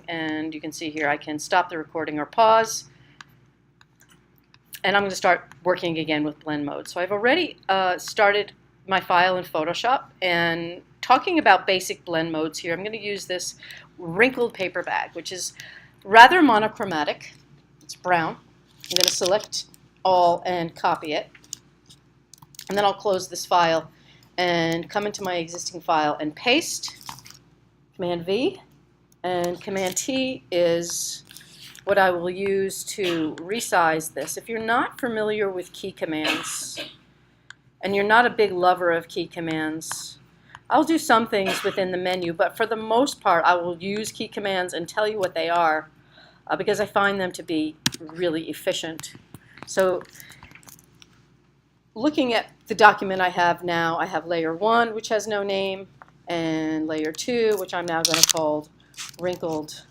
and you can see here I can stop the recording or pause, and I'm going to start working again with blend mode. So I've already started my file in Photoshop, and talking about basic blend modes here, I'm going to use this wrinkled paper bag, which is rather monochromatic. It's brown. I'm going to select all and copy it, and then I'll close this file and come into my existing file and paste. Command V, and Command T is what I will use to resize this. If you're not familiar with key commands, and you're not a big lover of key commands, I'll do some things within the menu, but for the most part I will use key commands and tell you what they are because I find them to be really efficient. So looking at the document I have now, I have layer 1, which has no name, and layer 2, which I'm now going to call wrinkled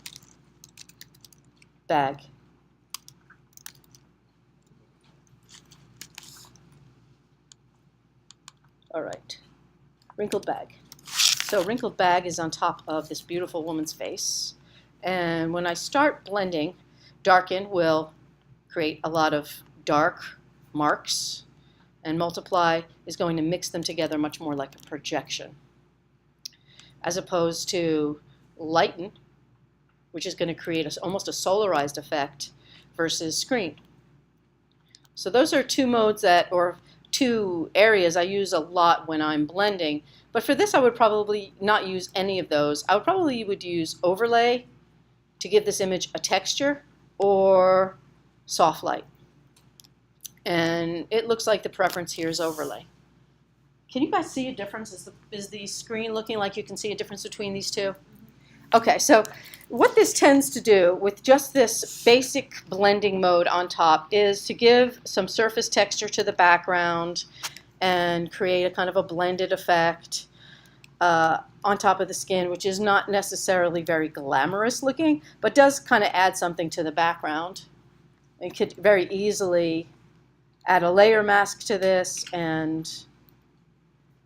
bag. All right, wrinkled bag. So wrinkled bag is on top of this beautiful woman's face, and when I start blending, darken will create a lot of dark marks, and multiply is going to mix them together much more like a projection, as opposed to lighten, which is going to create almost a solarized effect, versus screen. So those are two modes or two areas I use a lot when I'm blending. But for this I would probably not use any of those. I would use overlay to give this image a texture, or soft light. And it looks like the preference here is overlay. Can you guys see a difference? Is the screen looking like you can see a difference between these two? Okay, so what this tends to do with just this basic blending mode on top is to give some surface texture to the background and create a kind of a blended effect on top of the skin, which is not necessarily very glamorous looking, but does kind of add something to the background. It could very easily add a layer mask to this and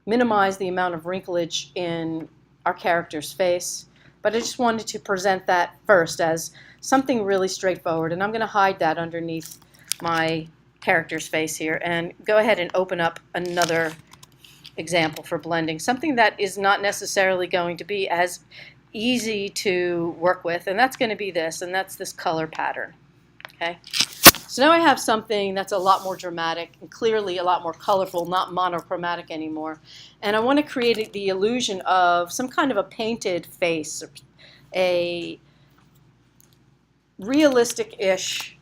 minimize the amount of wrinklage in our character's face. But I just wanted to present that first as something really straightforward, and I'm going to hide that underneath my character's face here and go ahead and open up another example for blending, something that is not necessarily going to be as easy to work with, and that's going to be this, and that's this color pattern. Okay? So now I have something that's a lot more dramatic and clearly a lot more colorful, not monochromatic anymore. And I want to create the illusion of some kind of a painted face, a realistic-ish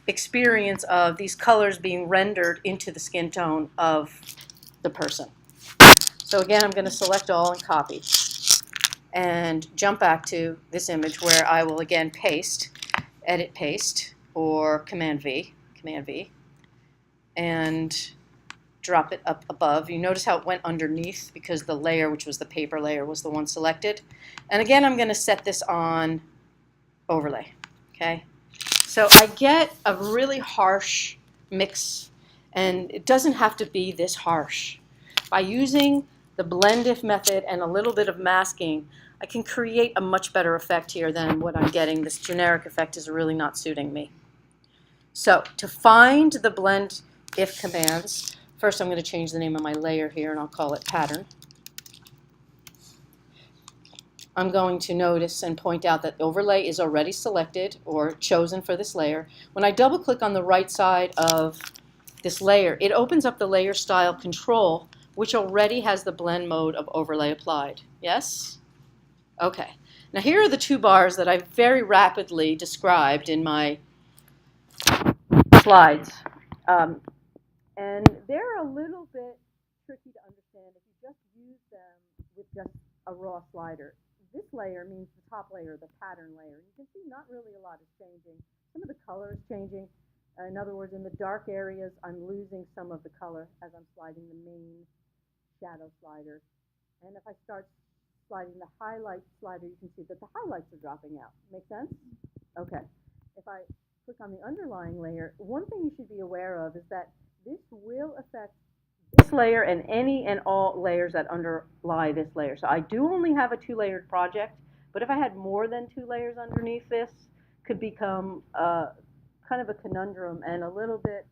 experience of these colors being rendered into the skin tone of the person. So again, I'm going to select all and copy and jump back to this image where I will again paste, edit paste, or Command V, and drop it up above. You notice how it went underneath because the layer, which was the paper layer, was the one selected. And again, I'm going to set this on overlay. Okay, so I get a really harsh mix, and it doesn't have to be this harsh. By using the blend if method and a little bit of masking, I can create a much better effect here than what I'm getting. This generic effect is really not suiting me. So to find the blend if commands, first I'm going to change the name of my layer here, and I'll call it pattern. I'm going to notice and point out that overlay is already selected or chosen for this layer. When I double click on the right side of this layer, it opens up the layer style control, which already has the blend mode of overlay applied. Yes? Okay. Now here are the two bars that I very rapidly described in my slides. And they're a little bit tricky to understand if you just use them with just a raw slider. This layer means the top layer, the pattern layer. You can see not really a lot is changing. Some of the color is changing. In other words, in the dark areas, I'm losing some of the color as I'm sliding the main shadow slider. And if I start sliding the highlight slider, you can see that the highlights are dropping out. Make sense? Okay. If I click on the underlying layer, one thing you should be aware of is that this will affect this layer and any and all layers that underlie this layer. So I do only have a two-layered project, But if I had more than 2 layers underneath this, could become kind of a conundrum and a little bit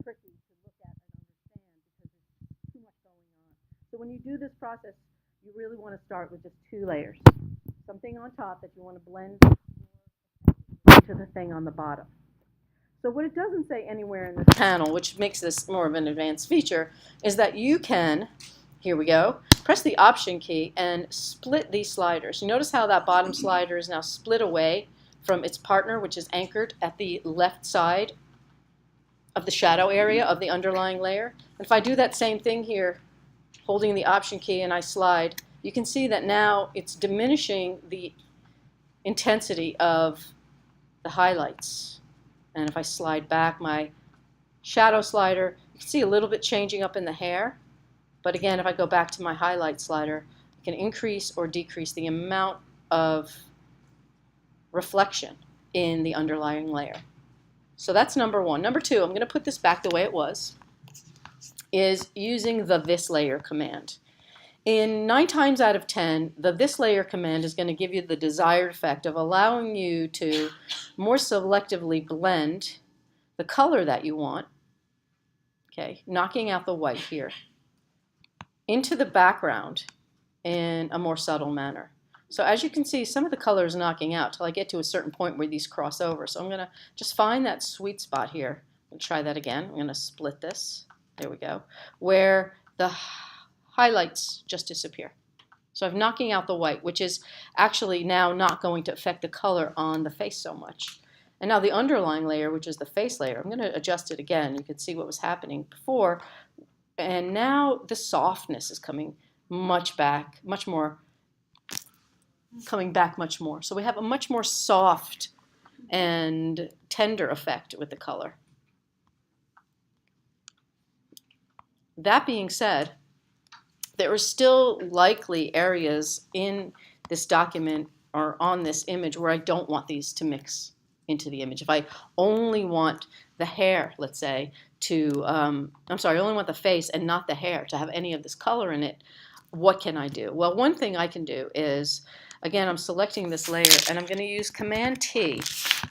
tricky to look at and understand because there's too much going on. So when you do this process, you really want to start with just 2 layers. Something on top that you want to blend into the thing on the bottom. So what it doesn't say anywhere in this panel, which makes this more of an advanced feature, is that you can, here we go, press the Option key and split these sliders. You notice how that bottom slider is now split away from its partner, which is anchored at the left side of the shadow area of the underlying layer. And if I do that same thing here, holding the Option key and I slide, you can see that now it's diminishing the intensity of the highlights. And if I slide back my shadow slider, you can see a little bit changing up in the hair. But again, if I go back to my highlight slider, I can increase or decrease the amount of reflection in the underlying layer. So that's number one. Number two, I'm going to put this back the way it was, is using the this layer command. In 9 times out of 10, the this layer command is going to give you the desired effect of allowing you to more selectively blend the color that you want, okay, knocking out the white here, into the background in a more subtle manner. So as you can see, some of the color is knocking out till I get to a certain point where these cross over. So I'm going to just find that sweet spot here. I'll try that again. I'm going to split this. There we go. Where the highlights just disappear. So I'm knocking out the white, which is actually now not going to affect the color on the face so much. And now the underlying layer, which is the face layer, I'm going to adjust it again. You can see what was happening before. And now the softness is coming much more. So we have a much more soft and tender effect with the color. That being said, there are still likely areas in this document or on this image where I don't want these to mix into the image. If I only want the hair, let's say, to, I only want the face and not the hair to have any of this color in it, what can I do? Well, one thing I can do is, again, I'm selecting this layer and I'm going to use Command T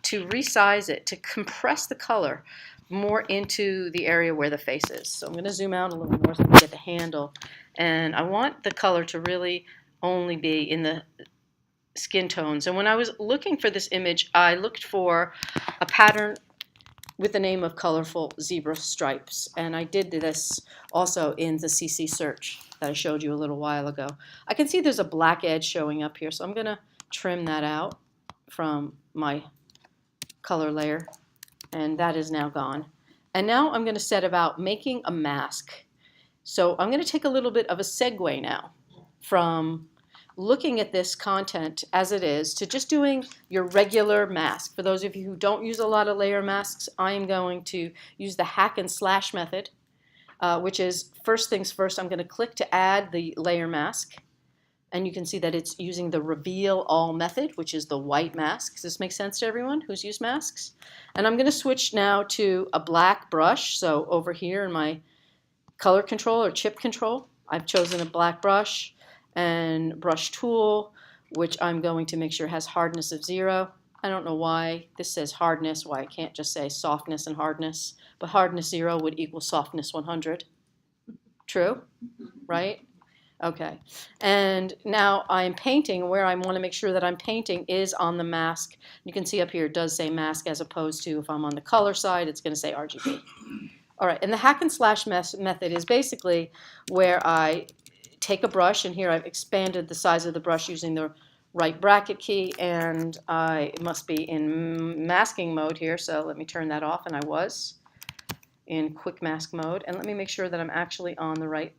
to resize it, to compress the color more into the area where the face is. So I'm going to zoom out a little more so I can get the handle. And I want the color to really only be in the skin tones. And when I was looking for this image, I looked for a pattern with the name of colorful zebra stripes. And I did this also in the CC search that I showed you a little while ago. I can see there's a black edge showing up here, so I'm going to trim that out from my color layer, and that is now gone. And now I'm going to set about making a mask. So I'm going to take a little bit of a segue now from looking at this content as it is to just doing your regular mask. For those of you who don't use a lot of layer masks, I am going to use the hack and slash method, which is first things first, I'm going to click to add the layer mask. And you can see that it's using the reveal all method, which is the white mask. Does this make sense to everyone who's used masks? And I'm going to switch now to a black brush. So over here in my color control or chip control, I've chosen a black brush and brush tool, which I'm going to make sure has hardness of 0. I don't know why this says hardness, why I can't just say softness and hardness, but hardness 0 would equal softness 100. True? Right? Okay. And now I'm painting. Where I want to make sure that I'm painting is on the mask. You can see up here it does say mask as opposed to if I'm on the color side, it's going to say RGB. All right. And the hack and slash method is basically where I take a brush, and here I've expanded the size of the brush using the right bracket key, and I must be in masking mode here, so let me turn that off, and I was in quick mask mode. And let me make sure that I'm actually on the right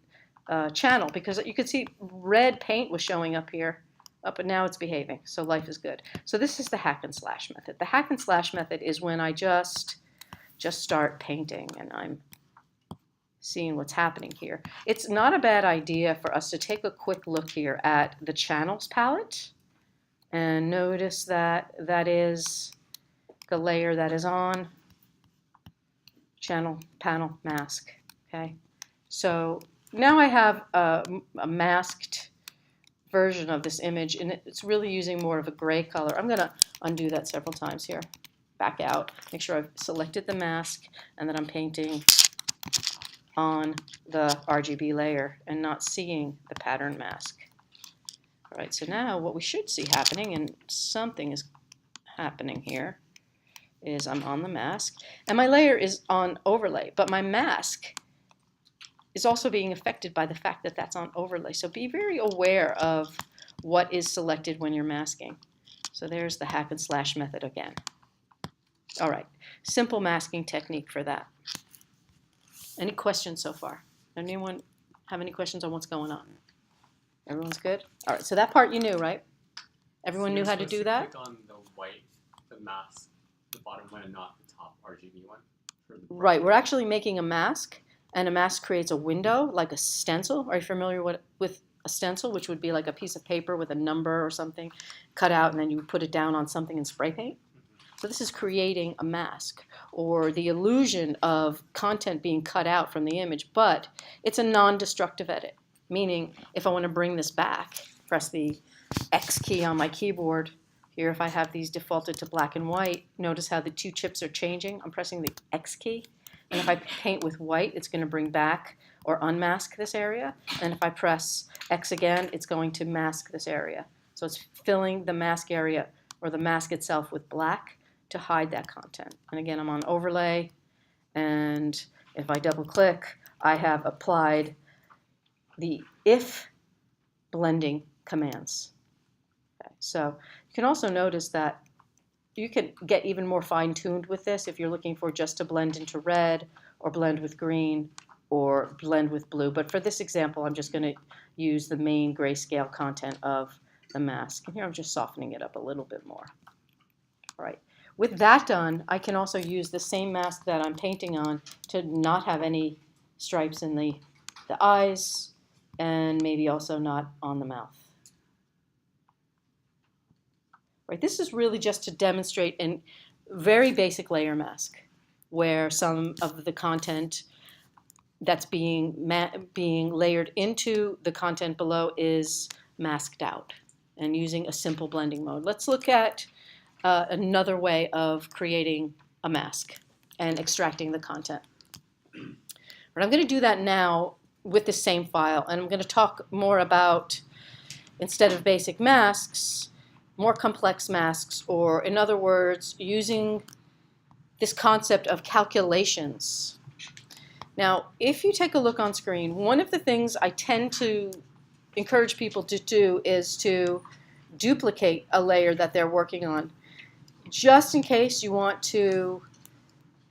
channel, because you can see red paint was showing up here, but now it's behaving, so life is good. So this is the hack and slash method. The hack and slash method is when I just start painting, and I'm seeing what's happening here. It's not a bad idea for us to take a quick look here at the channels palette and notice that that is the layer that is on channel panel mask. Okay, so now I have a masked version of this image, and it's really using more of a gray color. I'm going to undo that several times here. Back out, make sure I've selected the mask and that I'm painting on the RGB layer and not seeing the pattern mask. All right, so now what we should see happening, and something is happening here, is I'm on the mask and my layer is on overlay, but my mask is also being affected by the fact that that's on overlay. So be very aware of what is selected when you're masking. So there's the hack and slash method again. All right, simple masking technique for that. Any questions so far? Anyone have any questions on what's going on? Everyone's good? All right, so that part you knew, right? Everyone knew how to do that? Click on the white, the mask, the bottom one, and not the top RGB one. Right, we're actually making a mask, and a mask creates a window, like a stencil. Are you familiar with a stencil, which would be like a piece of paper with a number or something cut out, and then you put it down on something in spray paint? So this is creating a mask, or the illusion of content being cut out from the image, but it's a non-destructive edit, meaning if I want to bring this back, press the X key on my keyboard. Here, if I have these defaulted to black and white, notice how the two chips are changing. I'm pressing the X key, and if I paint with white, it's going to bring back or unmask this area, and if I press X again, it's going to mask this area. So it's filling the mask area, or the mask itself, with black to hide that content. And again, I'm on overlay, and if I double click, I have applied the if blending commands. Okay, so you can also notice that you can get even more fine-tuned with this if you're looking for just to blend into red, or blend with green, or blend with blue. But for this example, I'm just going to use the main grayscale content of the mask. And here I'm just softening it up a little bit more. All right. With that done, I can also use the same mask that I'm painting on to not have any stripes in the eyes, and maybe also not on the mouth. Right, this is really just to demonstrate a very basic layer mask, where some of the content that's being layered into the content below is masked out, and using a simple blending mode. Let's look at another way of creating a mask and extracting the content. But I'm going to do that now with the same file, and I'm going to talk more about, instead of basic masks, more complex masks, or in other words, using this concept of calculations. Now, if you take a look on screen, one of the things I tend to encourage people to do is to duplicate a layer that they're working on, just in case you want to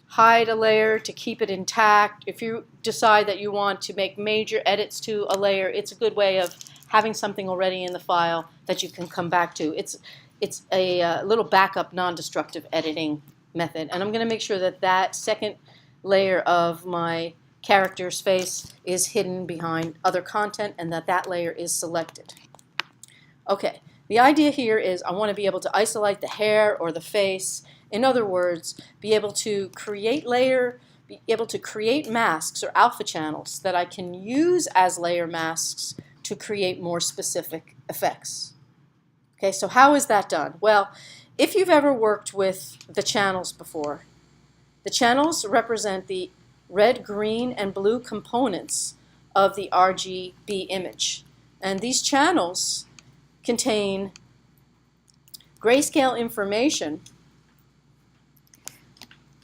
hide a layer to keep it intact. If you decide that you want to make major edits to a layer, it's a good way of having something already in the file that you can come back to. It's a little backup non-destructive editing method, and I'm going to make sure that that second layer of my character's face is hidden behind other content, and that that layer is selected. Okay. The idea here is I want to be able to isolate the hair or the face. In other words, be able to create masks or alpha channels that I can use as layer masks to create more specific effects. Okay, so how is that done? Well, if you've ever worked with the channels before, the channels represent the red, green, and blue components of the RGB image. And these channels contain grayscale information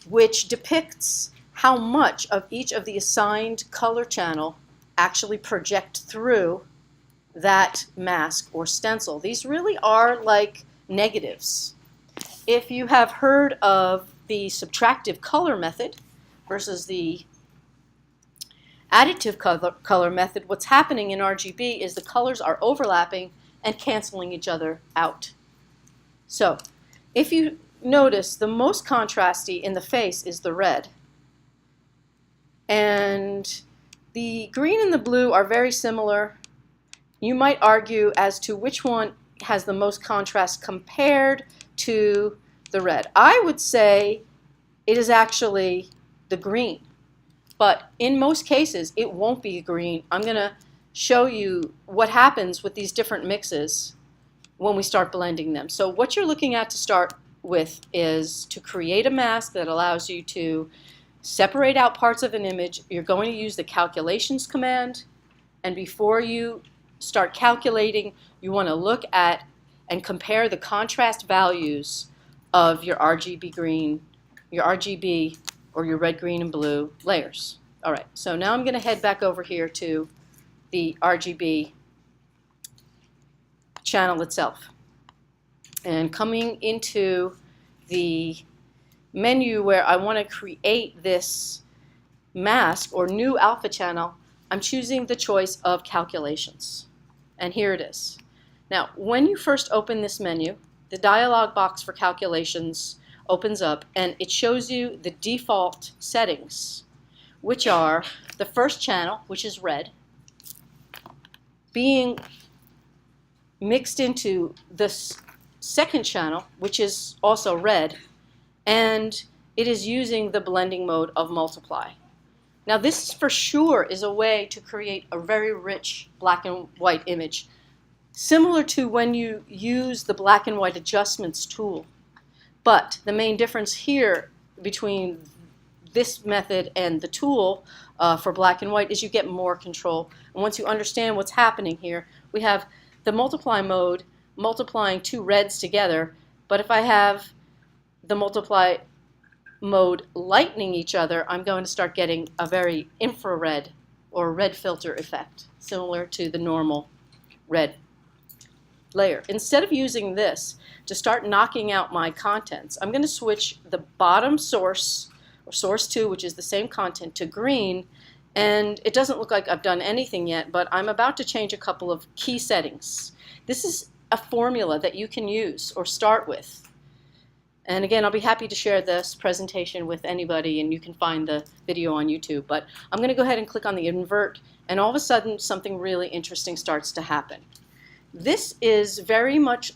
which depicts how much of each of the assigned color channel actually project through that mask or stencil. These really are like negatives. If you have heard of the subtractive color method versus the additive color method, what's happening in RGB is the colors are overlapping and canceling each other out. So if you notice, the most contrasty in the face is the red. And the green and the blue are very similar. You might argue as to which one has the most contrast compared to the red. I would say it is actually the green. But in most cases, it won't be green. I'm going to show you what happens with these different mixes when we start blending them. So what you're looking at to start with is to create a mask that allows you to separate out parts of an image. You're going to use the calculations command, and before you start calculating, you want to look at and compare the contrast values of your RGB green, your RGB, or your red, green, and blue layers. All right, so now I'm going to head back over here to the RGB channel itself. And coming into the menu where I want to create this mask or new alpha channel, I'm choosing the choice of calculations. And here it is. Now, when you first open this menu, the dialog box for calculations opens up and it shows you the default settings, which are the first channel, which is red, being mixed into the second channel, which is also red, and it is using the blending mode of multiply. Now this for sure is a way to create a very rich black and white image, similar to when you use the black and white adjustments tool. But the main difference here between this method and the tool for black and white is you get more control. And once you understand what's happening here, we have the multiply mode multiplying two reds together, but if I have the multiply mode lightening each other, I'm going to start getting a very infrared or red filter effect, similar to the normal red layer. Instead of using this to start knocking out my contents, I'm going to switch the bottom source, or source 2, which is the same content, to green, and it doesn't look like I've done anything yet, but I'm about to change a couple of key settings. This is a formula that you can use or start with. And again, I'll be happy to share this presentation with anybody, and you can find the video on YouTube. But I'm going to go ahead and click on the invert, and all of a sudden something really interesting starts to happen. This is very much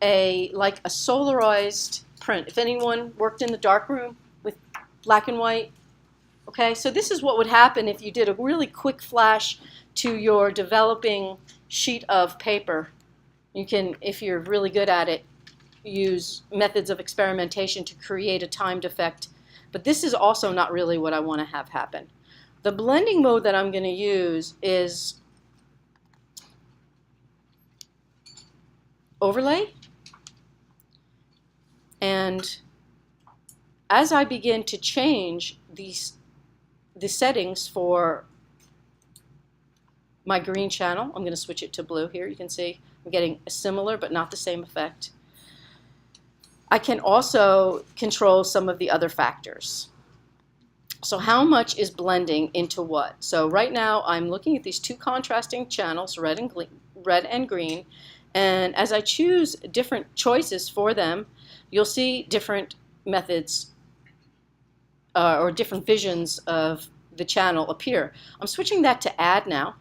like a solarized print. If anyone worked in the darkroom with black and white, okay, so this is what would happen if you did a really quick flash to your developing sheet of paper. You can, if you're really good at it, use methods of experimentation to create a timed effect, but this is also not really what I want to have happen. The blending mode that I'm going to use is overlay, and as I begin to change the settings for my green channel, I'm going to switch it to blue here. You can see I'm getting a similar but not the same effect. I can also control some of the other factors. So how much is blending into what? So right now I'm looking at these two contrasting channels, red and green, and as I choose different choices for them, you'll see different methods or different visions of the channel appear. I'm switching that to add now,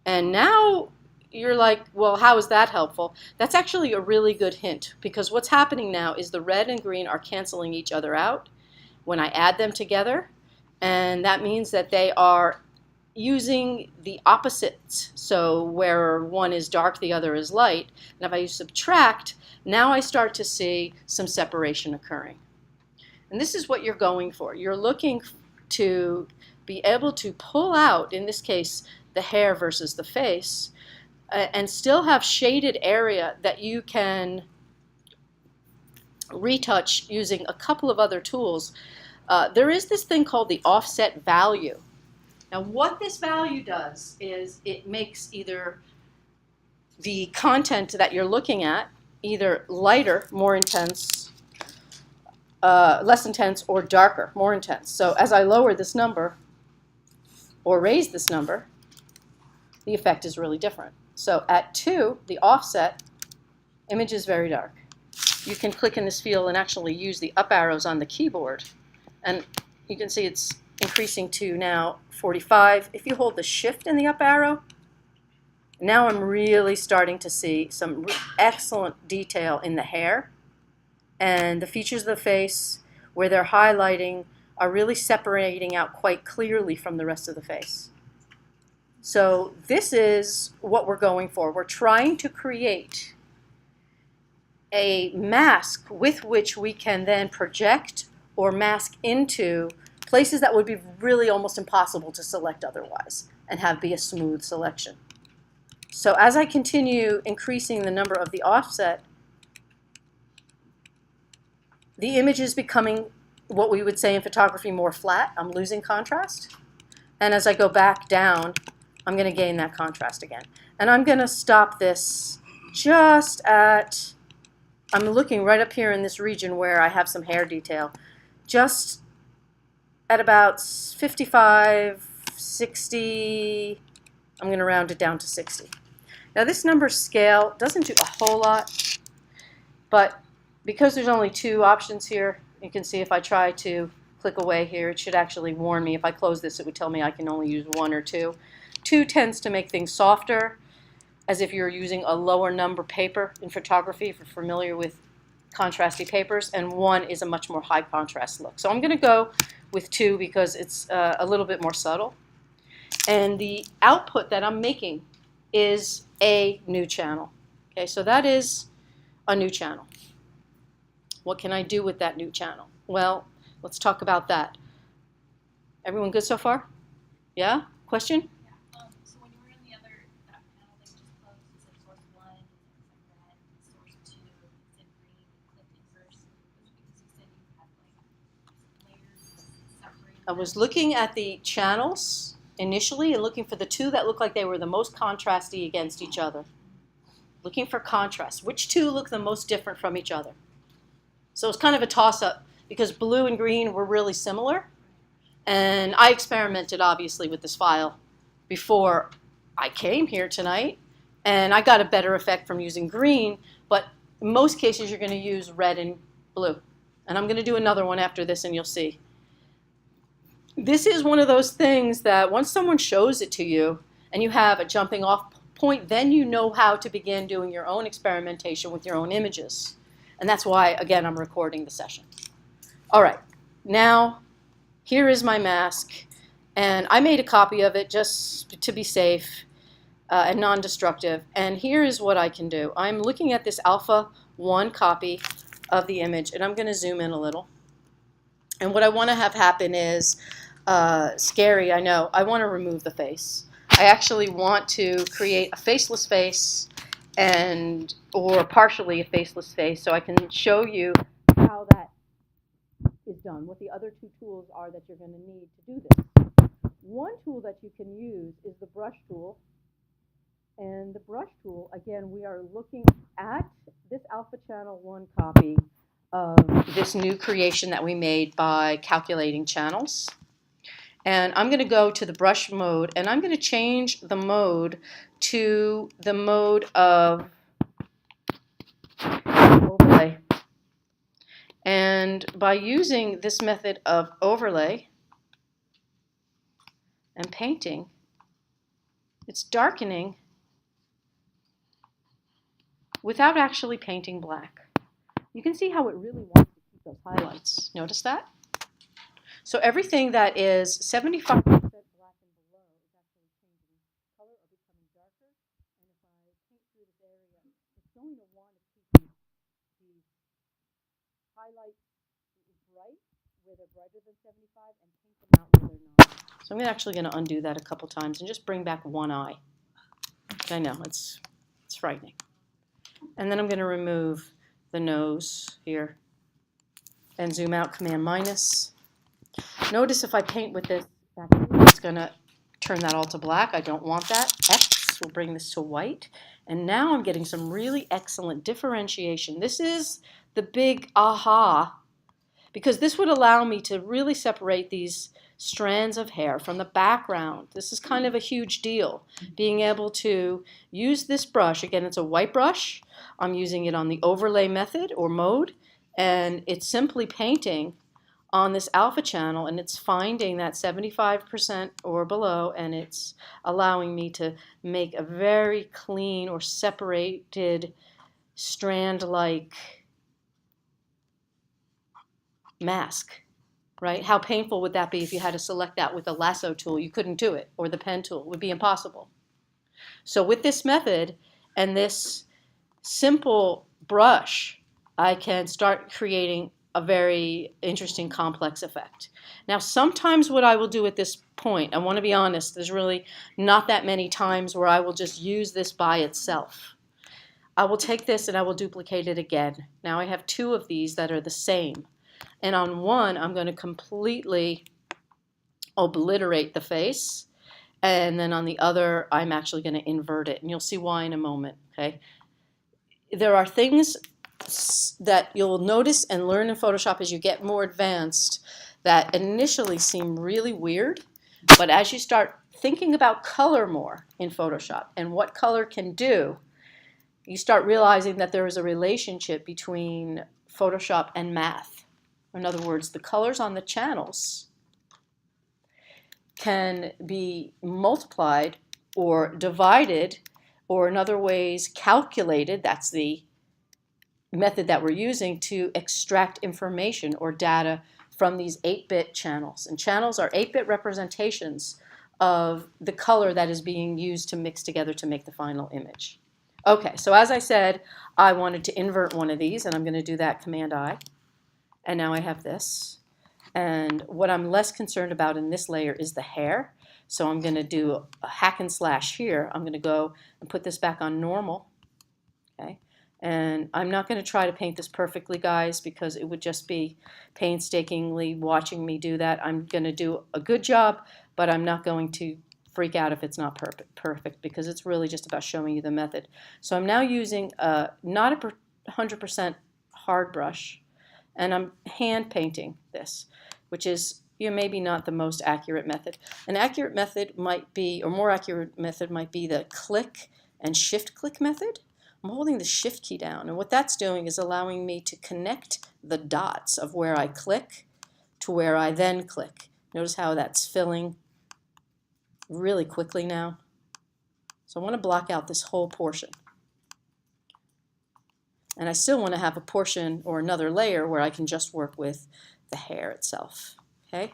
and now you're like, well, how is that helpful? That's actually a really good hint, because what's happening now is the red and green are canceling each other out when I add them together, and that means that they are using the opposites. So where one is dark, the other is light. And if I use subtract, now I start to see some separation occurring. And this is what you're going for. You're looking to be able to pull out, in this case, the hair versus the face, and still have shaded area that you can retouch using a couple of other tools. There is this thing called the offset value. Now what this value does is it makes either the content that you're looking at either lighter, more intense, less intense, or darker, more intense. So as I lower this number or raise this number, the effect is really different. So at 2, the offset, image is very dark. You can click in this field and actually use the up arrows on the keyboard, and you can see it's increasing to now 45. If you hold the shift in the up arrow, now I'm really starting to see some excellent detail in the hair, and the features of the face where they're highlighting are really separating out quite clearly from the rest of the face. So this is what we're going for. We're trying to create a mask with which we can then project or mask into places that would be really almost impossible to select otherwise and have be a smooth selection. So as I continue increasing the number of the offset, the image is becoming what we would say in photography more flat. I'm losing contrast. And as I go back down, I'm going to gain that contrast again. And I'm going to stop this just at, I'm looking right up here in this region where I have some hair detail, just at about 55, 60, I'm going to round it down to 60. Now this number scale doesn't do a whole lot, but because there's only two options here, you can see if I try to click away here, it should actually warn me. If I close this, it would tell me I can only use 1 or 2. 2 tends to make things softer, as if you're using a lower number paper in photography, if you're familiar with contrasty papers, and 1 is a much more high contrast look. So I'm going to go with 2 because it's a little bit more subtle. And the output that I'm making is a new channel. Okay, so that is a new channel. What can I do with that new channel? Well, let's talk about that. Everyone good so far? Yeah? Question? Yeah. So when you were in the other that panel that you just closed, you said source 1, it's like red, source 2, it's in green, click inverse. Was it because you said you had like layers separated? I was looking at the channels initially and looking for the two that looked like they were the most contrasty against each other. Looking for contrast. Which two look the most different from each other? So it's kind of a toss-up because blue and green were really similar. And I experimented, obviously, with this file before I came here tonight. And I got a better effect from using green. But in most cases, you're going to use red and blue. And I'm going to do another one after this, and you'll see. This is one of those things that once someone shows it to you and you have a jumping off point, then you know how to begin doing your own experimentation with your own images. And that's why, again, I'm recording the session. All right, now here is my mask. And I made a copy of it just to be safe and non-destructive. And here is what I can do. I'm looking at this alpha 1 copy of the image, and I'm going to zoom in a little. And what I want to have happen is, scary, I know, I want to remove the face. I actually want to create a faceless face or partially a faceless face so I can show you how that is done, what the other two tools are that you're going to need to do this. One tool that you can use is the brush tool. And the brush tool, again, we are looking at this alpha channel 1 copy of this new creation that we made by calculating channels. And I'm going to go to the brush mode, and I'm going to change the mode to the mode of overlay. And by using this method of overlay and painting, it's darkening without actually painting black. You can see how it really wants to keep those highlights. Notice that? So everything that is 75% black and below is actually changing color or becoming darker. And if I paint through this area, it's going to want to keep these highlights bright where they're brighter than 75 and paint them out where they're not. So I'm actually going to undo that a couple times and just bring back one eye. I know, it's frightening. And then I'm going to remove the nose here and zoom out, Command minus. Notice if I paint with this back here, it's going to turn that all to black. I don't want that. X will bring this to white. And now I'm getting some really excellent differentiation. This is the big aha, because this would allow me to really separate these strands of hair from the background. This is kind of a huge deal, being able to use this brush. Again, it's a white brush. I'm using it on the overlay method or mode, and it's simply painting on this alpha channel, and it's finding that 75% or below, and it's allowing me to make a very clean or separated strand-like mask. right? How painful would that be if you had to select that with the lasso tool? You couldn't do it, or the pen tool. It would be impossible. So with this method and this simple brush, I can start creating a very interesting complex effect. Now, sometimes what I will do at this point, I want to be honest, there's really not that many times where I will just use this by itself. I will take this and I will duplicate it again. Now I have two of these that are the same. And on one, I'm going to completely obliterate the face. And then on the other, I'm actually going to invert it. And you'll see why in a moment, okay? There are things that you'll notice and learn in Photoshop as you get more advanced that initially seem really weird. But as you start thinking about color more in Photoshop and what color can do, you start realizing that there is a relationship between Photoshop and math. In other words, the colors on the channels can be multiplied or divided, or in other ways calculated. That's the method that we're using to extract information or data from these 8-bit channels. And channels are 8-bit representations of the color that is being used to mix together to make the final image. Okay, so as I said, I wanted to invert one of these, and I'm going to do that, Command-I. And now I have this. And what I'm less concerned about in this layer is the hair. So I'm going to do a hack and slash here. I'm going to go and put this back on normal. Okay, and I'm not going to try to paint this perfectly, guys, because it would just be painstakingly watching me do that. I'm going to do a good job, but I'm not going to freak out if it's not perfect, because it's really just about showing you the method. So I'm now using not a 100% hard brush, and I'm hand painting this, which is maybe not the most accurate method. An accurate method might be, or more accurate method might be the click and shift click method. I'm holding the shift key down, and what that's doing is allowing me to connect the dots of where I click to where I then click. Notice how that's filling really quickly now. So I want to block out this whole portion. And I still want to have a portion or another layer where I can just work with the hair itself. Okay?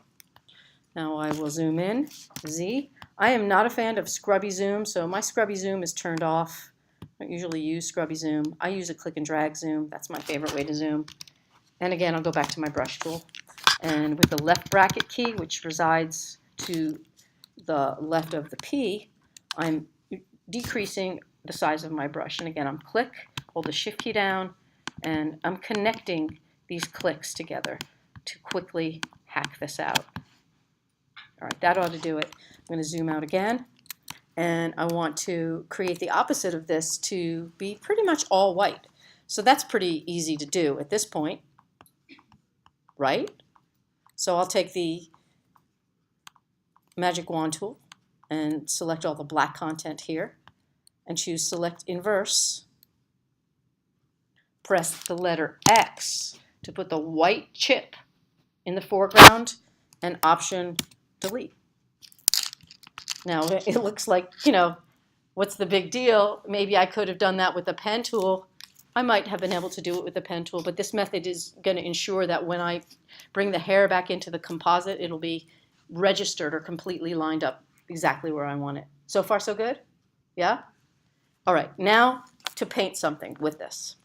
Now I will zoom in, Z. I am not a fan of scrubby zoom, so my scrubby zoom is turned off. I don't usually use scrubby zoom. I use a click and drag zoom. That's my favorite way to zoom. And again, I'll go back to my brush tool. And with the left bracket key, which resides to the left of the P, I'm decreasing the size of my brush. And again, I'm click, hold the shift key down, and I'm connecting these clicks together to quickly hack this out. All right, that ought to do it. I'm going to zoom out again, and I want to create the opposite of this to be pretty much all white. So that's pretty easy to do at this point, right? So I'll take the magic wand tool and select all the black content here and choose Select Inverse. Press the letter X to put the white chip in the foreground, and Option Delete. Now it looks like, what's the big deal? Maybe I could have done that with the pen tool. I might have been able to do it with the pen tool, but this method is going to ensure that when I bring the hair back into the composite, it'll be registered or completely lined up exactly where I want it. So far, so good? Yeah? All right, now to paint something with this.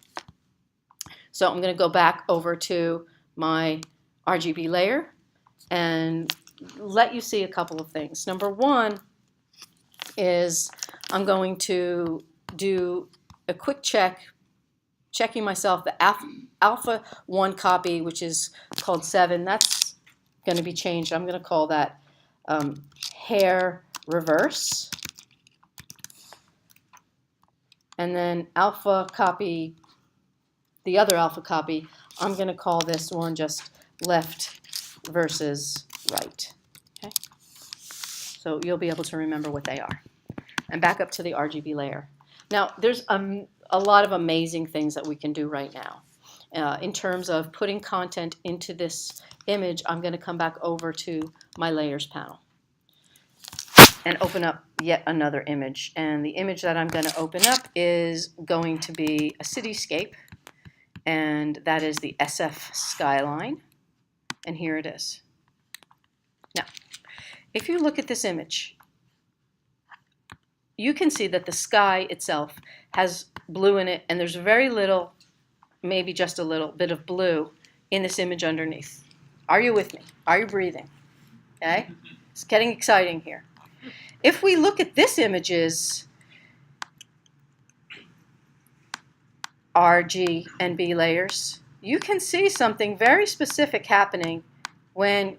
So I'm going to go back over to my RGB layer and let you see a couple of things. Number one is I'm going to do a quick checking myself. The alpha 1 copy, which is called 7, that's going to be changed. I'm going to call that hair reverse. And then alpha copy, the other alpha copy, I'm going to call this one just left versus right. Okay? So you'll be able to remember what they are. And back up to the RGB layer. Now, there's a lot of amazing things that we can do right now. In terms of putting content into this image, I'm going to come back over to my Layers panel and open up yet another image. And the image that I'm going to open up is going to be a cityscape, and that is the SF skyline. And here it is. Now, if you look at this image, you can see that the sky itself has blue in it, and there's very little, maybe just a little bit of blue in this image underneath. Are you with me? Are you breathing? Okay? It's getting exciting here. If we look at this image's R, G, and B layers, you can see something very specific happening when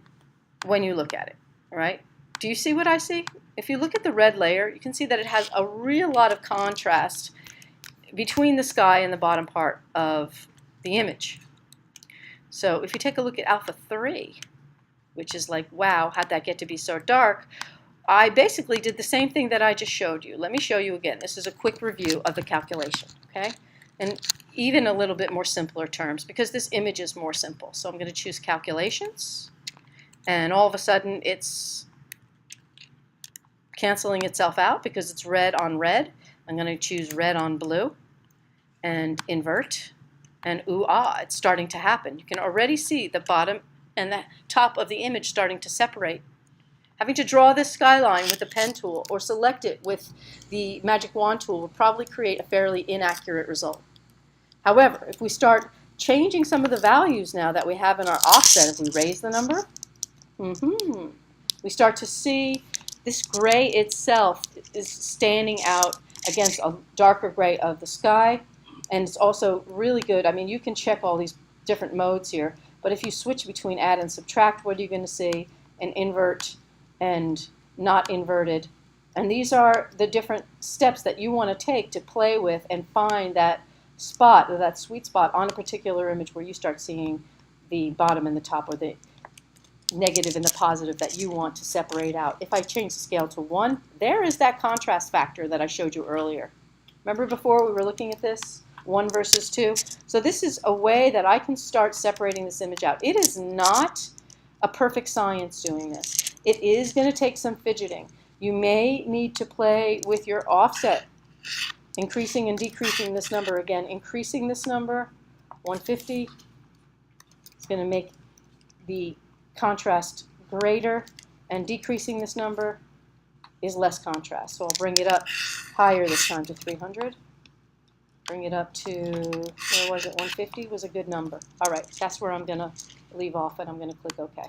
you look at it, right? Do you see what I see? If you look at the red layer, you can see that it has a real lot of contrast between the sky and the bottom part of the image. So if you take a look at alpha 3, which is like, wow, how'd that get to be so dark? I basically did the same thing that I just showed you. Let me show you again. This is a quick review of the calculation, okay? And even a little bit more simpler terms, because this image is more simple. So I'm going to choose calculations, and all of a sudden it's canceling itself out because it's red on red. I'm going to choose red on blue and invert, and it's starting to happen. You can already see the bottom and the top of the image starting to separate. Having to draw this skyline with the pen tool or select it with the magic wand tool will probably create a fairly inaccurate result. However, if we start changing some of the values now that we have in our offset, if we raise the number, we start to see this gray itself is standing out against a darker gray of the sky, and it's also really good. I mean, you can check all these different modes here, but if you switch between add and subtract, what are you going to see? An invert and not inverted. And these are the different steps that you want to take to play with and find that spot, or that sweet spot on a particular image where you start seeing the bottom and the top, or the negative and the positive that you want to separate out. If I change the scale to 1, there is that contrast factor that I showed you earlier. Remember before we were looking at this? 1 versus 2. So this is a way that I can start separating this image out. It is not a perfect science doing this. It is going to take some fidgeting. You may need to play with your offset, increasing and decreasing this number. Again, increasing this number, 150, is going to make the contrast greater, and decreasing this number is less contrast. So I'll bring it up higher this time to 300. Bring it up to, where was it, 150 was a good number. All right, that's where I'm going to leave off, and I'm going to click OK.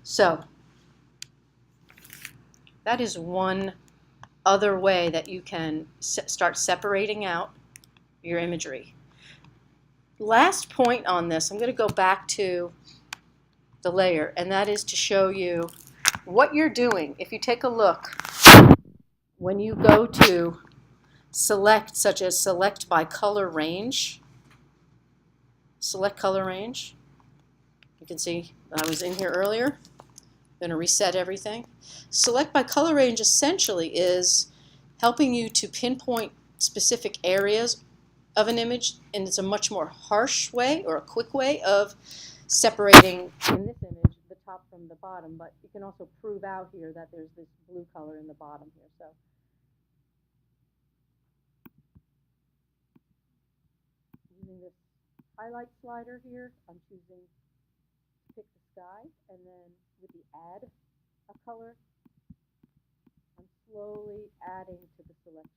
So that is one other way that you can start separating out your imagery. Last point on this, I'm going to go back to the layer, and that is to show you what you're doing. If you take a look, when you go to select, such as select by color range, select color range, you can see I was in here earlier. I'm going to reset everything. Select by color range essentially is helping you to pinpoint specific areas of an image, and it's a much more harsh way or a quick way of separating, in this image, the top from the bottom, but you can also prove out here that there's this blue color in the bottom here. So using this highlight slider here, I'm choosing to pick the sky, and then with the add a color, I'm slowly adding to the selection.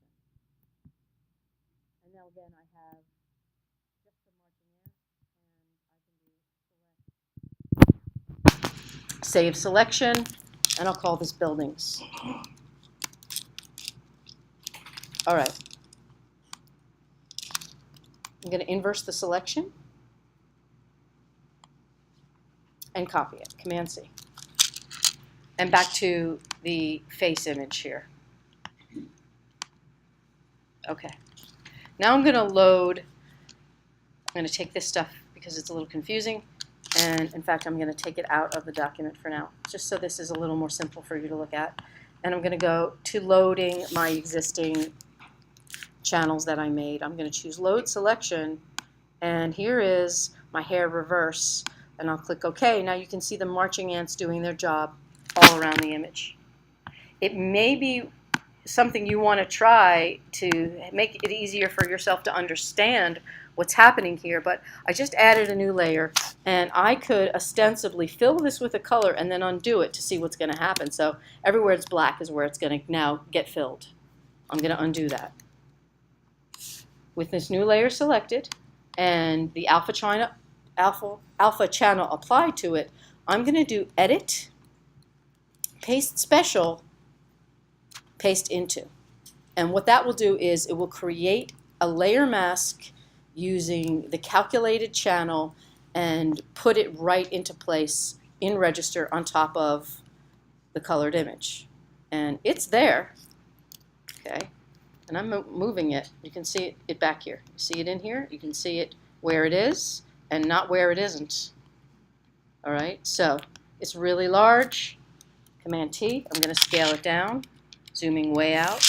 And now again, I have just the margin in, and I can do select, save selection, and I'll call this buildings. All right. I'm going to inverse the selection and copy it, Command-C. And back to the face image here. Okay. Now I'm going to load, I'm going to take this stuff because it's a little confusing, and in fact I'm going to take it out of the document for now, just so this is a little more simple for you to look at. And I'm going to go to loading my existing channels that I made. I'm going to choose load selection, and here is my hair reverse, and I'll click OK. Now you can see the marching ants doing their job all around the image. It may be something you want to try to make it easier for yourself to understand what's happening here, but I just added a new layer, and I could ostensibly fill this with a color and then undo it to see what's going to happen. So everywhere it's black is where it's going to now get filled. I'm going to undo that. With this new layer selected and the alpha channel applied to it, I'm going to do Edit, Paste Special, Paste Into. And what that will do is it will create a layer mask using the calculated channel and put it right into place in register on top of the colored image. And it's there, okay? And I'm moving it. You can see it back here. You see it in here. You can see it where it is and not where it isn't. All right, so it's really large. Command T. I'm going to scale it down, zooming way out.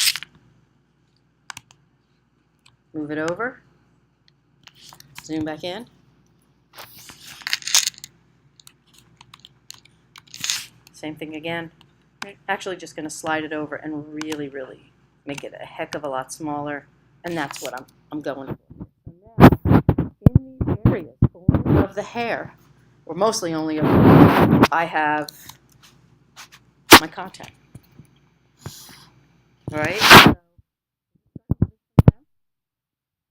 Move it over. Zoom back in. Same thing again. I'm actually just going to slide it over and really, really make it a heck of a lot smaller, and that's what I'm going for. So now, in these areas only of the hair, or mostly only of the hair, I have my content. All right?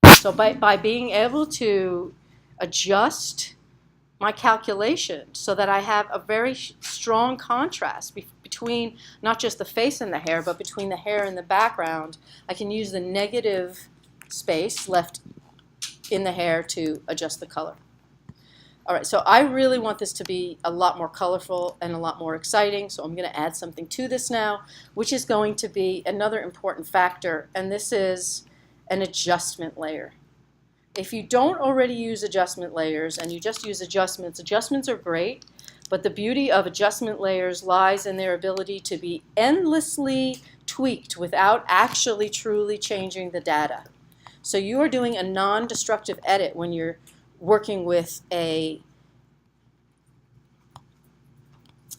So by being able to adjust my calculation so that I have a very strong contrast between not just the face and the hair, but between the hair and the background, I can use the negative space left in the hair to adjust the color. All right, so I really want this to be a lot more colorful and a lot more exciting, so I'm going to add something to this now, which is going to be another important factor, and this is an adjustment layer. If you don't already use adjustment layers and you just use adjustments, adjustments are great, but the beauty of adjustment layers lies in their ability to be endlessly tweaked without actually truly changing the data. So you are doing a non-destructive edit when you're working with a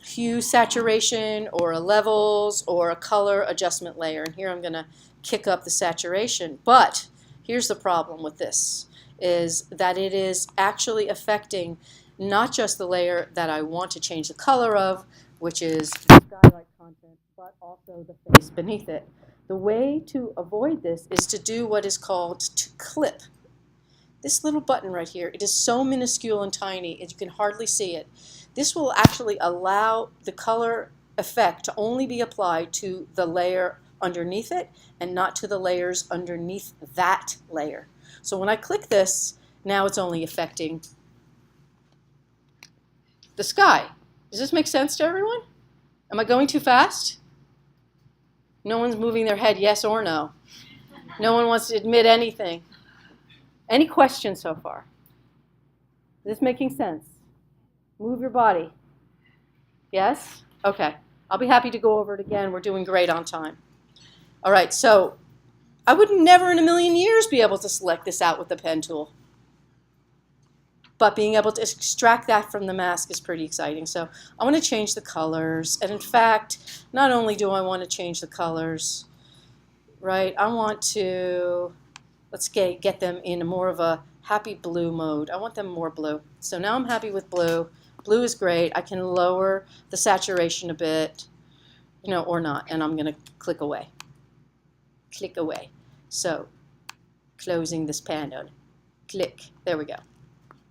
hue saturation or a levels or a color adjustment layer. And here I'm going to kick up the saturation. But here's the problem with this, is that it is actually affecting not just the layer that I want to change the color of, which is skylight content, but also the face beneath it. The way to avoid this is to do what is called to clip. This little button right here, it is so minuscule and tiny, you can hardly see it. This will actually allow the color effect to only be applied to the layer underneath it and not to the layers underneath that layer. So when I click this, now it's only affecting the sky. Does this make sense to everyone? Am I going too fast? No one's moving their head yes or no. No one wants to admit anything. Any questions so far? Is this making sense? Move your body. Yes? Okay. I'll be happy to go over it again. We're doing great on time. All right, so I would never in a million years be able to select this out with the pen tool. But being able to extract that from the mask is pretty exciting. So I want to change the colors. And in fact, not only do I want to change the colors, right, I want to, let's get them in more of a happy blue mode. I want them more blue. So now I'm happy with blue. Blue is great. I can lower the saturation a bit, or not. And I'm going to click away. Click away. So closing this panel. Click. There we go.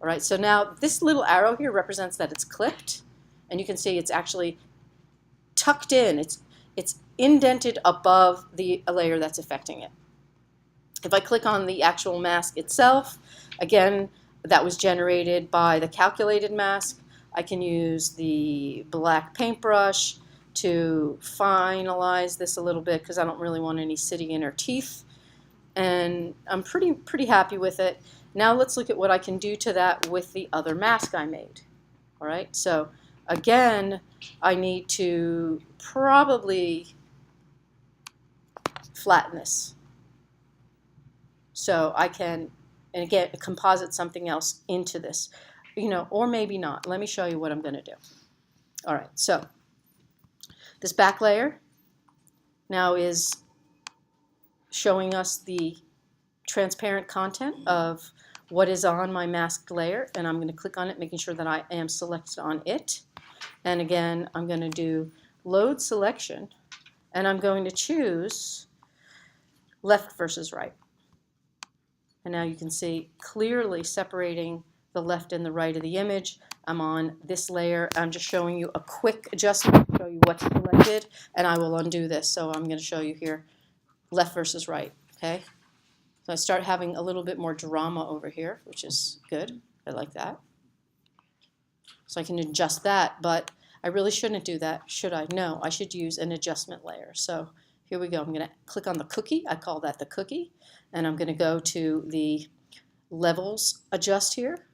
All right, so now this little arrow here represents that it's clipped, and you can see it's actually tucked in. It's indented above the layer that's affecting it. If I click on the actual mask itself, again, that was generated by the calculated mask. I can use the black paintbrush to finalize this a little bit because I don't really want any sitting in her teeth. And I'm pretty happy with it. Now let's look at what I can do to that with the other mask I made. All right, so again, I need to probably flatten this. So I can, and again, composite something else into this, or maybe not. Let me show you what I'm going to do. All right, so this back layer now is showing us the transparent content of what is on my masked layer, and I'm going to click on it, making sure that I am selected on it. And again, I'm going to do load selection, and I'm going to choose left versus right. And now you can see clearly separating the left and the right of the image. I'm on this layer. I'm just showing you a quick adjustment to show you what's selected, and I will undo this. So I'm going to show you here left versus right, okay? So I start having a little bit more drama over here, which is good. I like that. So I can adjust that, but I really shouldn't do that, should I? No, I should use an adjustment layer. So here we go. I'm going to click on the cookie. I call that the cookie. And I'm going to go to the levels adjust here.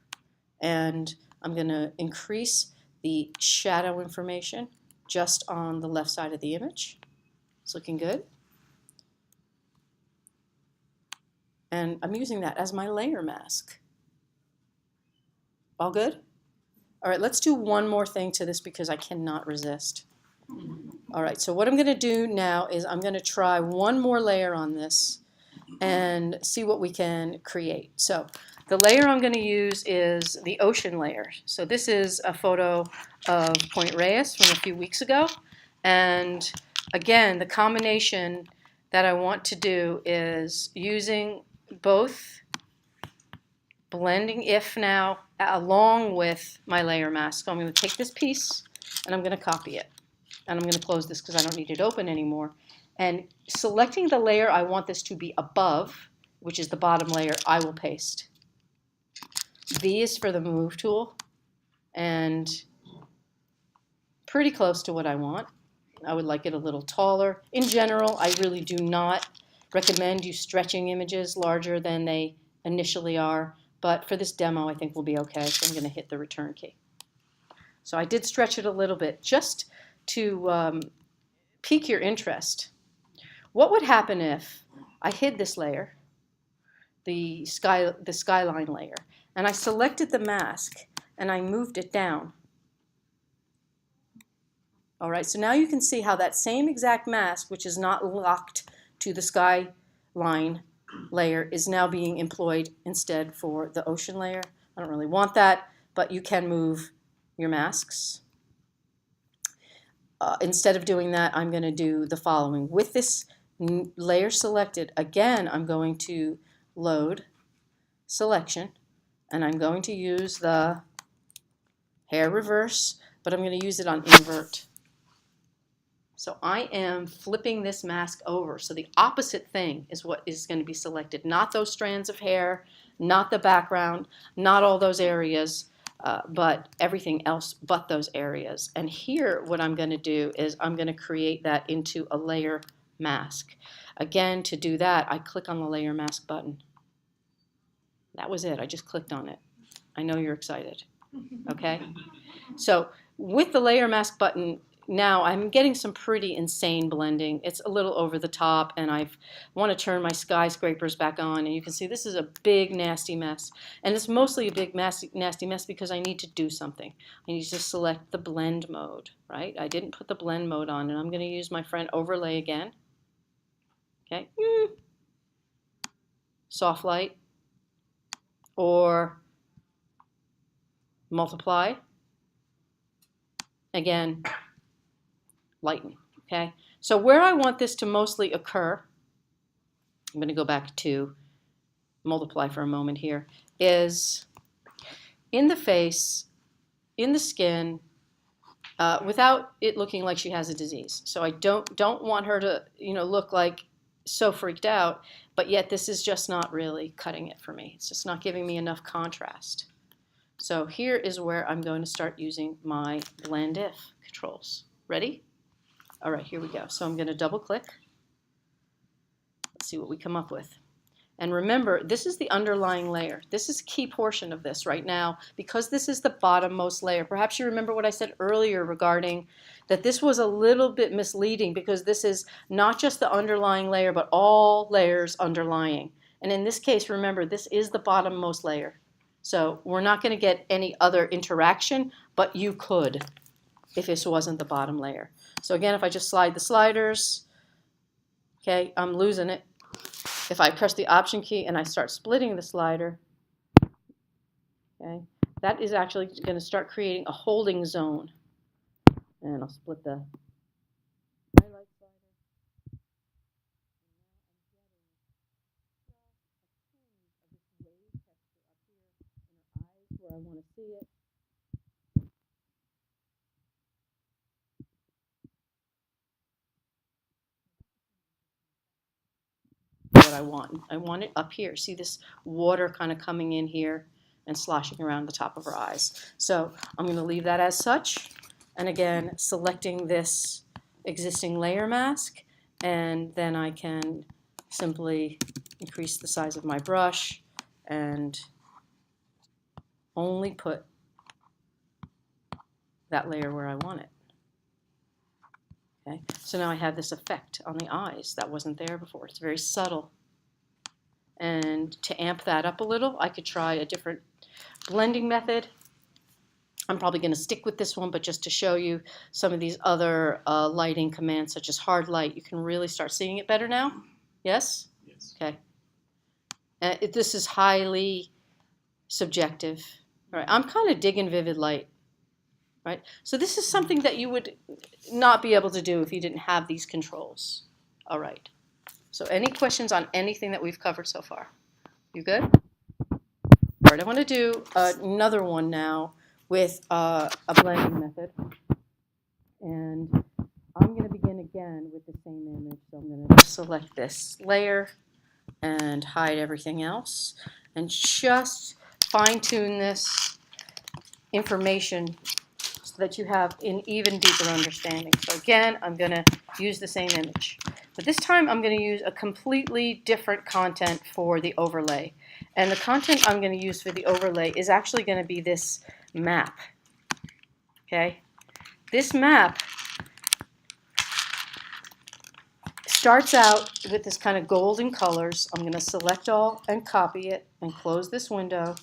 And I'm going to increase the shadow information just on the left side of the image. It's looking good. And I'm using that as my layer mask. All good? All right, let's do one more thing to this because I cannot resist. All right, so what I'm going to do now is I'm going to try one more layer on this and see what we can create. So the layer I'm going to use is the ocean layer. So this is a photo of Point Reyes from a few weeks ago. And again, the combination that I want to do is using both blending if now along with my layer mask. So I'm going to take this piece and I'm going to copy it. And I'm going to close this because I don't need it open anymore. And selecting the layer I want this to be above, which is the bottom layer, I will paste. V is for the move tool, and pretty close to what I want. I would like it a little taller. In general, I really do not recommend you stretching images larger than they initially are, but for this demo I think we'll be okay, so I'm going to hit the return key. So I did stretch it a little bit just to pique your interest. What would happen if I hid this layer, the skyline layer, and I selected the mask and I moved it down? All right, so now you can see how that same exact mask, which is not locked to the skyline layer, is now being employed instead for the ocean layer. I don't really want that, but you can move your masks. Instead of doing that, I'm going to do the following. With this layer selected, again, I'm going to load selection, and I'm going to use the hair reverse, but I'm going to use it on invert. So I am flipping this mask over. So the opposite thing is what is going to be selected. Not those strands of hair, not the background, not all those areas, but everything else but those areas. And here what I'm going to do is I'm going to create that into a layer mask. Again, to do that, I click on the layer mask button. That was it. I just clicked on it. I know you're excited. Okay? So with the layer mask button, now I'm getting some pretty insane blending. It's a little over the top, and I want to turn my skyscrapers back on, and you can see this is a big nasty mess. And it's mostly a big nasty mess because I need to do something. I need to select the blend mode, right? I didn't put the blend mode on, and I'm going to use my friend overlay again. Okay, soft light or multiply. Again, lighten, okay? So where I want this to mostly occur, I'm going to go back to multiply for a moment here, is in the face, in the skin, without it looking like she has a disease. So I don't want her to, look like so freaked out, but yet this is just not really cutting it for me. It's just not giving me enough contrast. So here is where I'm going to start using my blend if controls. Ready? All right, here we go. So I'm going to double click. Let's see what we come up with. And remember, this is the underlying layer. This is a key portion of this right now because this is the bottommost layer. Perhaps you remember what I said earlier regarding that this was a little bit misleading because this is not just the underlying layer, but all layers underlying. And in this case, remember, this is the bottommost layer. So we're not going to get any other interaction, but you could if this wasn't the bottom layer. So again, if I just slide the sliders, okay, I'm losing it. If I press the Option key and I start splitting the slider, Okay, that is actually going to start creating a holding zone. And I'll split the highlight slider. Where I want to see it. What I want. I want it up here. See this water kind of coming in here and sloshing around the top of her eyes. So I'm going to leave that as such. And again, selecting this existing layer mask, and then I can simply increase the size of my brush and only put that layer where I want it. Okay, so now I have this effect on the eyes that wasn't there before. It's very subtle. And to amp that up a little, I could try a different blending method. I'm probably going to stick with this one, but just to show you some of these other lighting commands, such as hard light, you can really start seeing it better now. Yes? Yes. Okay. This is highly subjective. All right. I'm kind of digging vivid light. Right? So this is something that you would not be able to do if you didn't have these controls. All right. So any questions on anything that we've covered so far? You good? All right, I want to do another one now with a blending method. And I'm going to begin again with the same image. So I'm going to select this layer and hide everything else and just fine-tune this information so that you have an even deeper understanding. So again, I'm going to use the same image. But this time I'm going to use a completely different content for the overlay. And the content I'm going to use for the overlay is actually going to be this map. Okay? This map starts out with this kind of golden colors. I'm going to select all and copy it and close this window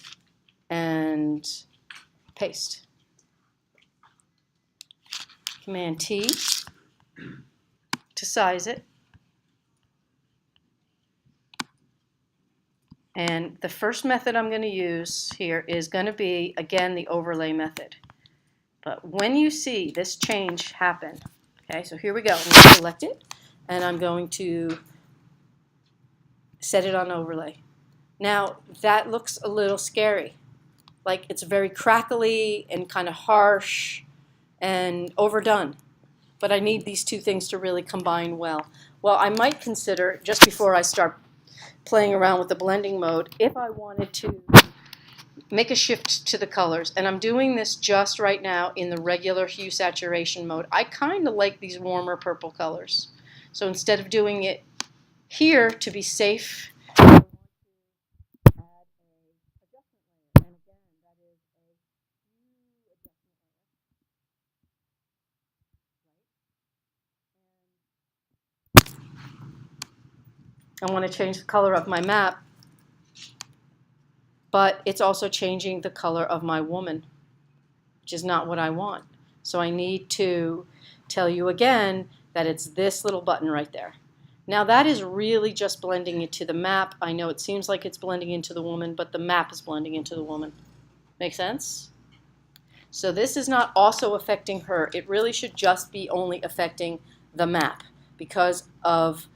and paste. Command T to size it. And the first method I'm going to use here is going to be, again, the overlay method. But when you see this change happen, okay, so here we go. I'm going to select it, and I'm going to set it on overlay. Now, that looks a little scary. Like it's very crackly and kind of harsh and overdone. But I need these two things to really combine well. Well, I might consider, just before I start playing around with the blending mode, if I wanted to make a shift to the colors, and I'm doing this just right now in the regular hue saturation mode. I kind of like these warmer purple colors. So instead of doing it here to be safe, I want to add a adjustment layer. And again, that is a hue adjustment layer. I want to change the color of my map, but it's also changing the color of my woman, which is not what I want. So I need to tell you again that it's this little button right there. Now that is really just blending into the map. I know it seems like it's blending into the woman, but the map is blending into the woman. Make sense? So this is not also affecting her. It really should just be only affecting the map because of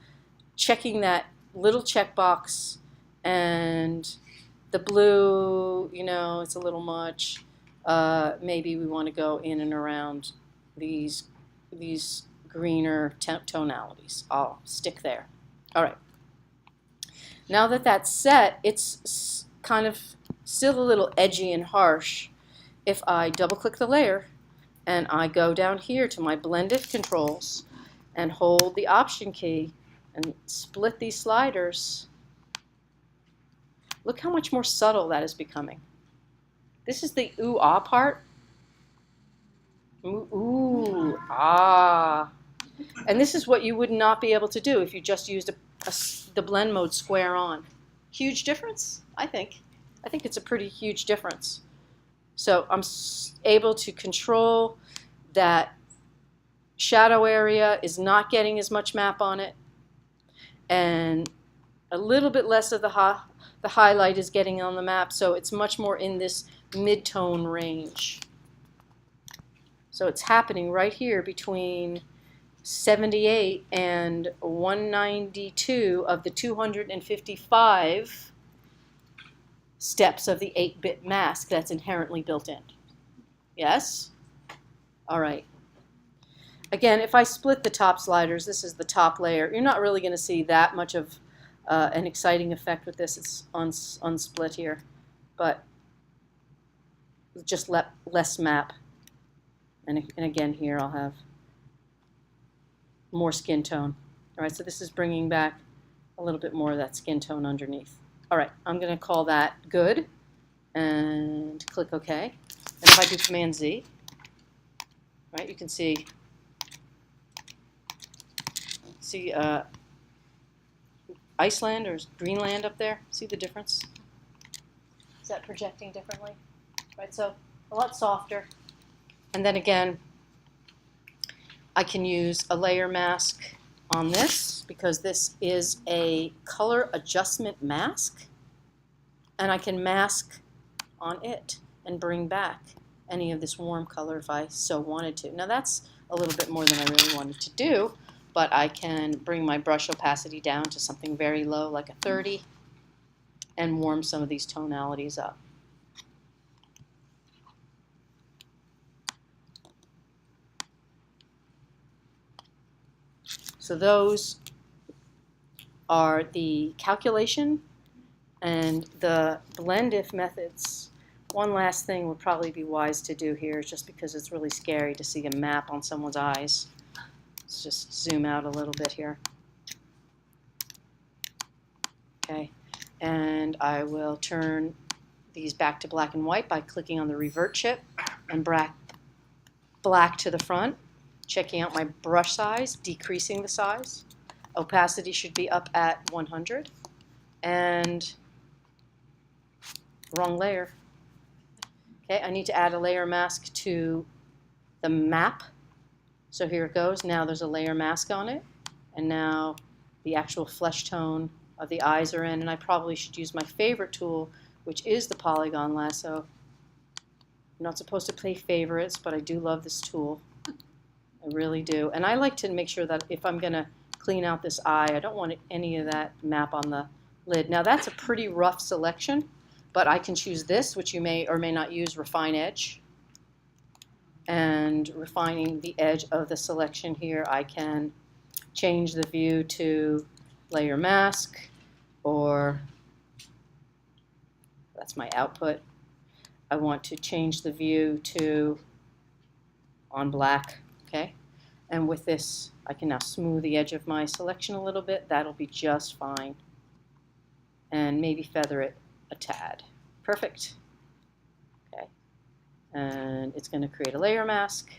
checking that little checkbox, and the blue, you know, it's a little much. Maybe we want to go in and around these greener tonalities. I'll stick there. All right. Now that that's set, it's kind of still a little edgy and harsh. If I double-click the layer and I go down here to my blended controls and hold the Option key and split these sliders, look how much more subtle that is becoming. This is the ooh-ah part. Ooh, ah. And this is what you would not be able to do if you just used the blend mode square on. Huge difference, I think. I think it's a pretty huge difference. So I'm able to control that shadow area is not getting as much map on it, and a little bit less of the highlight is getting on the map, so it's much more in this mid-tone range. So it's happening right here between 78 and 192 of the 255 steps of the 8-bit mask that's inherently built in. Yes? All right. Again, if I split the top sliders, this is the top layer, you're not really going to see that much of an exciting effect with this. It's unsplit here, but just less map. And again, here I'll have more skin tone. All right, so this is bringing back a little bit more of that skin tone underneath. All right, I'm going to call that good and click OK. And if I do Command Z, right, you can see Iceland or Greenland up there. See the difference? Is that projecting differently? Right, so a lot softer. And then again, I can use a layer mask on this because this is a color adjustment mask, and I can mask on it and bring back any of this warm color if I so wanted to. Now that's a little bit more than I really wanted to do, but I can bring my brush opacity down to something very low, like a 30, and warm some of these tonalities up. So those are the calculation and the blend if methods. One last thing would probably be wise to do here, just because it's really scary to see a map on someone's eyes. Let's just zoom out a little bit here. Okay, and I will turn these back to black and white by clicking on the revert chip and black to the front, checking out my brush size, decreasing the size. Opacity should be up at 100, and wrong layer. Okay, I need to add a layer mask to the map. So here it goes. Now there's a layer mask on it, and now the actual flesh tone of the eyes are in, and I probably should use my favorite tool, which is the polygon lasso. I'm not supposed to play favorites, but I do love this tool. I really do. And I like to make sure that if I'm going to clean out this eye, I don't want any of that map on the lid. Now that's a pretty rough selection, but I can choose this, which you may or may not use, Refine Edge. And refining the edge of the selection here, I can change the view to layer mask, or that's my output. I want to change the view to on black, okay? And with this, I can now smooth the edge of my selection a little bit. That'll be just fine. And maybe feather it a tad. Perfect. Okay. And it's going to create a layer mask.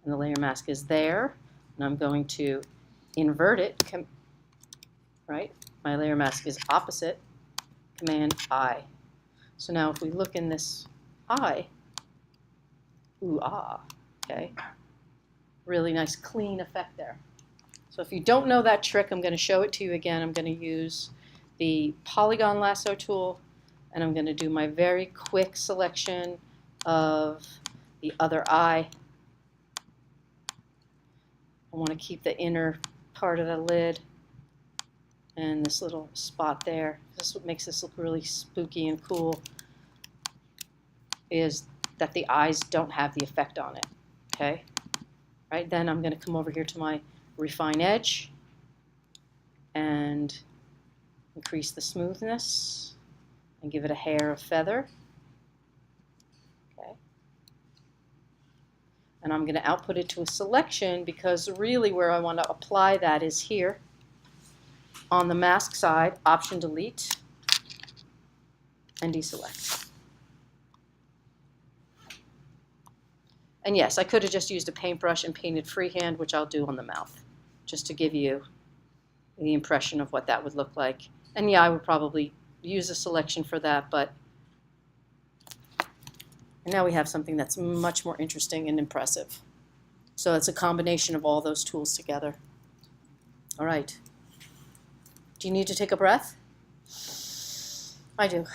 And the layer mask is there. And I'm going to invert it, right? My layer mask is opposite, Command I. So now if we look in this eye, ooh, ah, okay. Really nice clean effect there. So if you don't know that trick, I'm going to show it to you again. I'm going to use the polygon lasso tool, and I'm going to do my very quick selection of the other eye. I want to keep the inner part of the lid and this little spot there. This is what makes this look really spooky and cool, is that the eyes don't have the effect on it. Okay? Right, then I'm going to come over here to my Refine Edge and increase the smoothness and give it a hair of feather. Okay. And I'm going to output it to a selection, because really where I want to apply that is here on the mask side, Option Delete and deselect. And yes, I could have just used a paintbrush and painted freehand, which I'll do on the mouth, just to give you the impression of what that would look like. And yeah, I would probably use a selection for that, but now we have something that's much more interesting and impressive. So it's a combination of all those tools together. All right. Do you need to take a breath? I do.